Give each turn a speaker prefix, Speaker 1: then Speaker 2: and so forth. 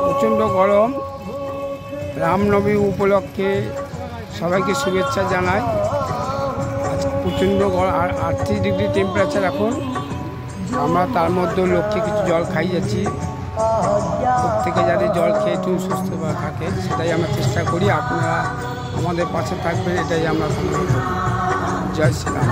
Speaker 1: প্রচণ্ড গরম, রামনবমী উপলক্ষে সবাইকে শুভেচ্ছা জানাই। প্রচণ্ড গরম, 38 ডিগ্রি টেম্পারেচার এখন। আমরা তার মধ্যে লক্ষ্যে কিছু জল খাই যাচ্ছি, প্রত্যেকে যাতে জল খেয়ে একটু সুস্থ থাকে সেটাই আমরা চেষ্টা করি। আপনারা আমাদের পাশে থাকবেন, এটাই আমরা কামনা করি। জয় শ্রীরাম।